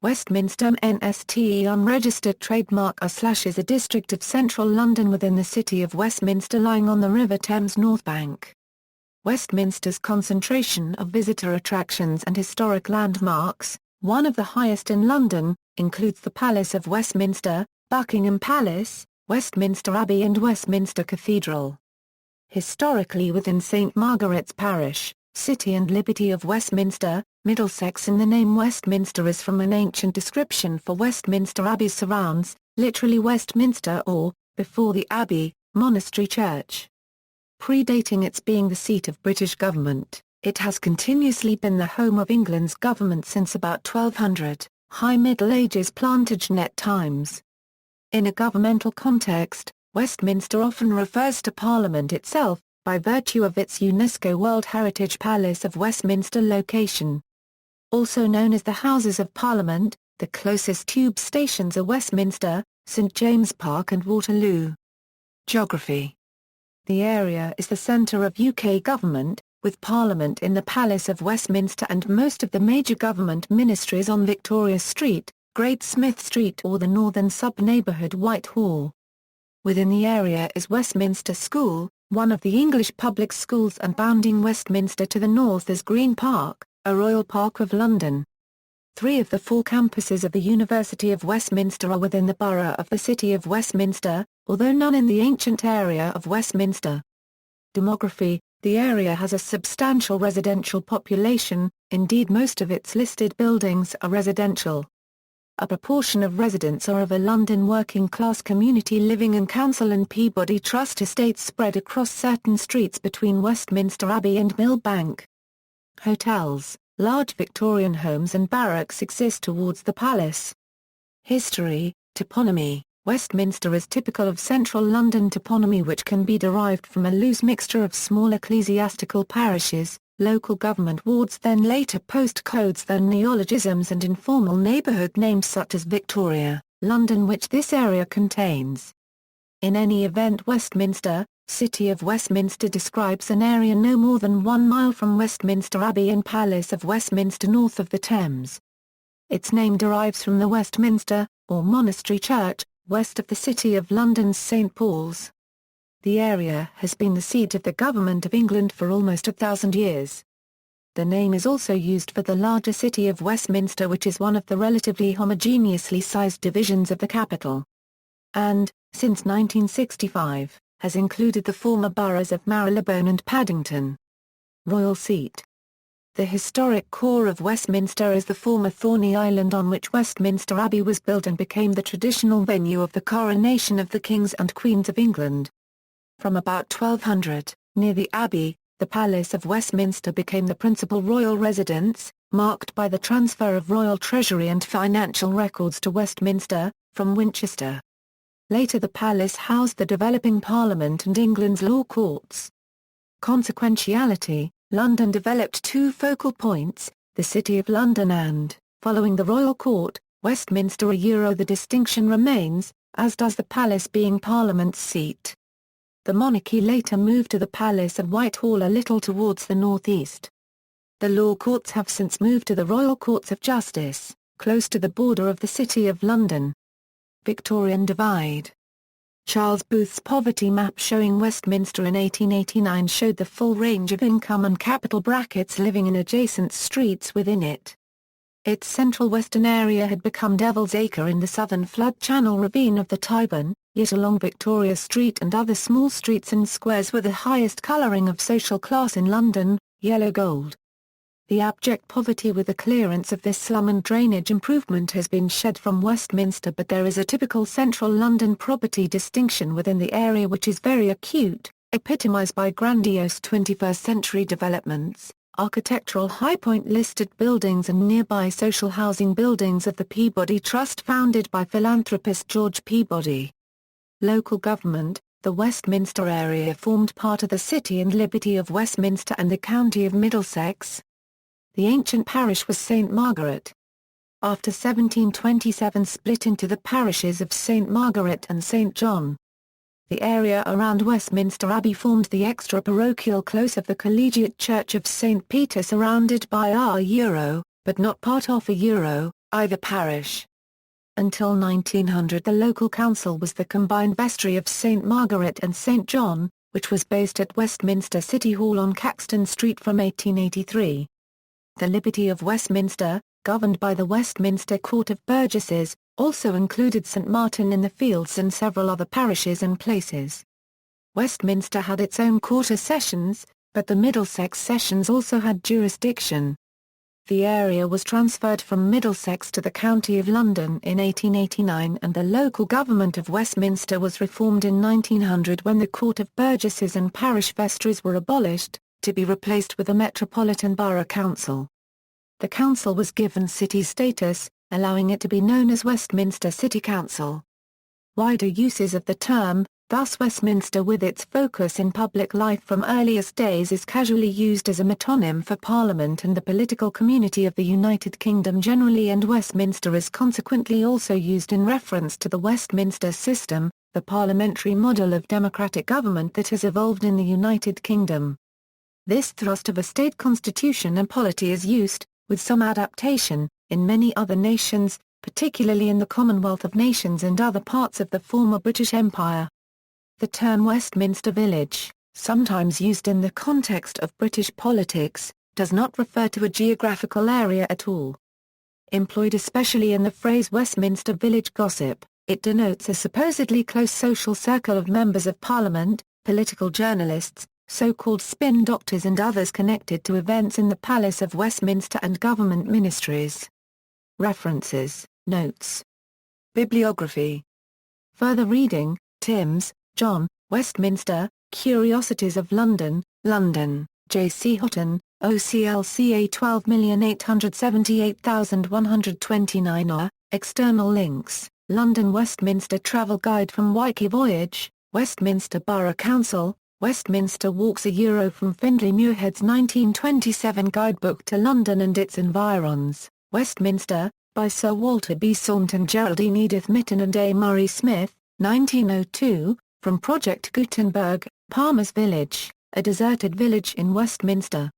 Westminster MNSTE unregistered trademark / is a district of central London within the City of Westminster lying on the River Thames north bank. Westminster's concentration of visitor attractions and historic landmarks, one of the highest in London, includes the Palace of Westminster, Buckingham Palace, Westminster Abbey and Westminster Cathedral. Historically within St Margaret's Parish, City and Liberty of Westminster, Middlesex, and the name Westminster is from an ancient description for Westminster Abbey's surrounds, literally Westminster or, before the Abbey, monastery church. Predating its being the seat of British government, it has continuously been the home of England's government since about 1200, High Middle Ages Plantagenet times. In a governmental context, Westminster often refers to Parliament itself, by virtue of its UNESCO World Heritage Palace of Westminster location. Also known as the Houses of Parliament, the closest tube stations are Westminster, St James Park and Waterloo. Geography. The area is the centre of UK government, with Parliament in the Palace of Westminster and most of the major government ministries on Victoria Street, Great Smith Street or the northern sub-neighbourhood Whitehall. Within the area is Westminster School, one of the English public schools, and bounding Westminster to the north is Green Park, a royal park of London. 3 of the 4 campuses of the University of Westminster are within the borough of the City of Westminster, although none in the ancient area of Westminster. Demography. The area has a substantial residential population, indeed most of its listed buildings are residential. A proportion of residents are of a London working-class community living in Council and Peabody Trust estates spread across certain streets between Westminster Abbey and Millbank. Hotels, large Victorian homes and barracks exist towards the palace. History. Toponymy. Westminster is typical of central London toponymy, which can be derived from a loose mixture of small ecclesiastical parishes, local government wards, then later postcodes, then neologisms and informal neighbourhood names such as Victoria, London, which this area contains. In any event, Westminster, City of Westminster describes an area no more than 1 mile from Westminster Abbey and Palace of Westminster north of the Thames. Its name derives from the Westminster, or monastery church, west of the City of London's St Paul's. The area has been the seat of the Government of England for almost 1,000 years. The name is also used for the larger City of Westminster, which is one of the relatively homogeneously sized divisions of the capital. And, since 1965, has included the former boroughs of Marylebone and Paddington. Royal Seat. The historic core of Westminster is the former Thorney Island on which Westminster Abbey was built and became the traditional venue of the coronation of the kings and queens of England. From about 1200, near the Abbey, the Palace of Westminster became the principal royal residence, marked by the transfer of royal treasury and financial records to Westminster, from Winchester. Later the palace housed the developing Parliament and England's law courts. Consequentiality. London developed 2 focal points, the City of London and, following the Royal Court, Westminster. The distinction remains, as does the palace being Parliament's seat. The monarchy later moved to the palace at Whitehall a little towards the northeast. The law courts have since moved to the Royal Courts of Justice, close to the border of the City of London. Victorian divide. Charles Booth's poverty map showing Westminster in 1889 showed the full range of income and capital brackets living in adjacent streets within it. Its central western area had become Devil's Acre in the southern flood channel ravine of the Tyburn, yet along Victoria Street and other small streets and squares were the highest colouring of social class in London, yellow gold. The abject poverty with the clearance of this slum and drainage improvement has been shed from Westminster, but there is a typical central London property distinction within the area which is very acute, epitomised by grandiose 21st-century developments, architectural high-point listed buildings and nearby social housing buildings of the Peabody Trust founded by philanthropist George Peabody. Local government. The Westminster area formed part of the City and Liberty of Westminster and the County of Middlesex. The ancient parish was St Margaret. After 1727 split into the parishes of St Margaret and St John. The area around Westminster Abbey formed the extra-parochial close of the Collegiate Church of St Peter, surrounded by but not part of either parish. Until 1900 the local council was the combined vestry of St Margaret and St John, which was based at Westminster City Hall on Caxton Street from 1883. The Liberty of Westminster, governed by the Westminster Court of Burgesses, also included St Martin in the Fields and several other parishes and places. Westminster had its own quarter sessions, but the Middlesex sessions also had jurisdiction. The area was transferred from Middlesex to the County of London in 1889 and the local government of Westminster was reformed in 1900 when the Court of Burgesses and parish vestries were abolished, to be replaced with a Metropolitan Borough Council. The council was given city status, allowing it to be known as Westminster City Council. Wider uses of the term, thus Westminster with its focus in public life from earliest days is casually used as a metonym for Parliament and the political community of the United Kingdom generally, and Westminster is consequently also used in reference to the Westminster system, the parliamentary model of democratic government that has evolved in the United Kingdom. This thrust of a state constitution and polity is used, with some adaptation, in many other nations, particularly in the Commonwealth of Nations and other parts of the former British Empire. The term Westminster Village, sometimes used in the context of British politics, does not refer to a geographical area at all. Employed especially in the phrase Westminster Village gossip, it denotes a supposedly close social circle of members of Parliament, political journalists, so-called spin doctors and others connected to events in the Palace of Westminster and government ministries. References, notes. Bibliography. Further reading, Timms, John, Westminster, Curiosities of London, London, J. C. Houghton, OCLCA 12878129 External links, London Westminster Travel Guide from Wyke Voyage, Westminster Borough Council, Westminster Walks a Euro from Findlay Muirhead's 1927 Guidebook to London and its Environs, Westminster, by Sir Walter B. Saunton, Geraldine Edith Mitten and A. Murray Smith, 1902, from Project Gutenberg, Palmer's Village, a deserted village in Westminster.